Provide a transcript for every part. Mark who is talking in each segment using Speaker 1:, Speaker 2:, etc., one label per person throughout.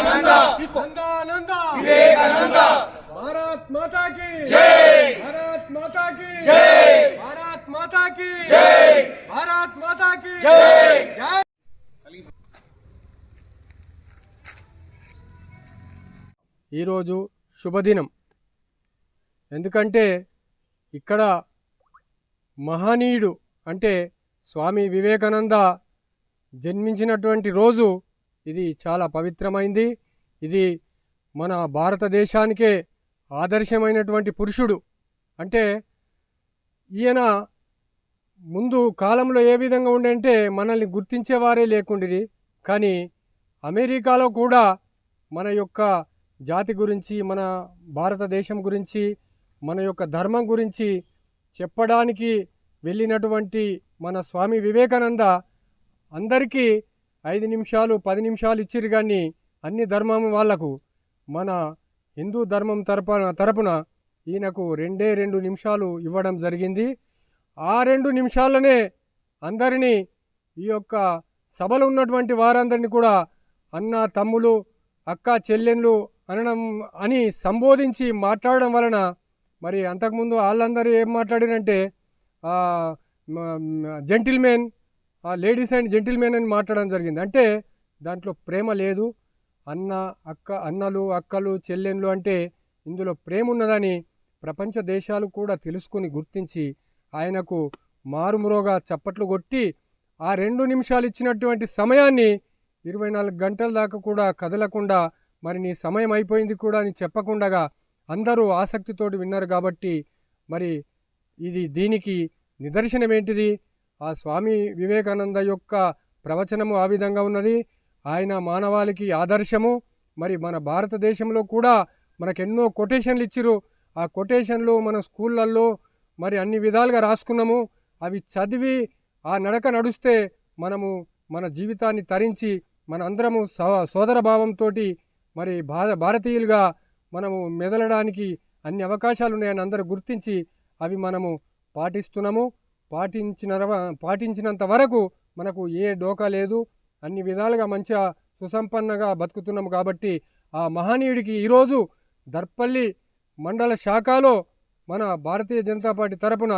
Speaker 1: వివేకానంద
Speaker 2: నందానంద
Speaker 1: వివేకానంద
Speaker 2: భారత్ మాతా की
Speaker 1: జై
Speaker 2: భారత్ మాతా की
Speaker 1: జై
Speaker 2: భారత్ మాతా की
Speaker 1: జై
Speaker 2: భారత్ మాతా की
Speaker 1: జై
Speaker 2: జై. ఈరోజు శుభదినం. ఎందుకంటే ఇక్కడ మహనీయుడు అంటే స్వామి వివేకానంద జన్మించినటువంటి రోజు. ఇది చాలా పవిత్రమైంది. ఇది మన భారతదేశానికే ఆదర్శమైనటువంటి పురుషుడు. అంటే ఈయన ముందు కాలంలో ఏ విధంగా ఉండంటే మనల్ని గుర్తించేవారే లేకుండిరి. కానీ అమెరికాలో కూడా మన యొక్క జాతి గురించి, మన భారతదేశం గురించి, మన యొక్క ధర్మం గురించి చెప్పడానికి వెళ్ళినటువంటి మన స్వామి వివేకానంద అందరికీ 5 నిమిషాలు 10 నిమిషాలు ఇచ్చిరు. కానీ అన్ని ధర్మం వాళ్లకు మన హిందూ ధర్మం తరపున ఈయనకు 2 నిమిషాలు ఇవ్వడం జరిగింది. ఆ 2 నిమిషాలనే అందరినీ, ఈ యొక్క సభలో ఉన్నటువంటి వారందరినీ కూడా అన్న, తమ్ములు, అక్క, చెల్లెళ్ళు అని సంబోధించి మాట్లాడడం వలన, మరి అంతకుముందు వాళ్ళందరూ ఏం మాట్లాడారంటే జెంటిల్మెన్, లేడీస్ అండ్ జెంటిల్మెన్ అని మాట్లాడడం జరిగింది. అంటే దాంట్లో ప్రేమ లేదు. అన్నలు, అక్కలు, చెల్లెళ్ళు అంటే ఇందులో ప్రేమ ఉన్నదని ప్రపంచ దేశాలు కూడా తెలుసుకుని గుర్తించి ఆయనకు మారుమురోగా చప్పట్లు కొట్టి ఆ 2 నిమిషాలు ఇచ్చినటువంటి సమయాన్ని 24 గంటల దాకా కూడా కదలకుండా, మరి నీ సమయం అయిపోయింది కూడా అని చెప్పకుండా అందరూ ఆసక్తితోటి విన్నారు. కాబట్టి మరి దీనికి నిదర్శనం ఏంటిది? ఆ స్వామి వివేకానంద యొక్క ప్రవచనము ఆ విధంగా ఉన్నది. ఆయన మానవాళికి ఆదర్శము. మరి మన భారతదేశంలో కూడా మనకెన్నో కొటేషన్లు ఇచ్చిరు. ఆ కొటేషన్లు మన స్కూళ్ళల్లో మరి అన్ని విధాలుగా రాసుకున్నాము. అవి చదివి ఆ నడక నడుస్తే మనము మన జీవితాన్ని తరించి మన అందరము సోదర భావంతో మరి భారతీయులుగా మనము మెదలడానికి అన్ని అవకాశాలు ఉన్నాయని అందరూ గుర్తించి అవి మనము పాటిస్తున్నాము. పాటించినంత వరకు మనకు ఏ డోకా లేదు. అన్ని విధాలుగా మంచిగా సుసంపన్నగా బతుకుతున్నాము. కాబట్టి ఆ మహనీయుడికి ఈరోజు దర్పల్లి మండల శాఖలో మన భారతీయ జనతా పార్టీ తరపున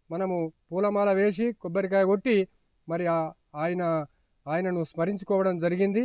Speaker 2: మనము పూలమాల వేసి కొబ్బరికాయ కొట్టి మరి ఆయనను స్మరించుకోవడం జరిగింది.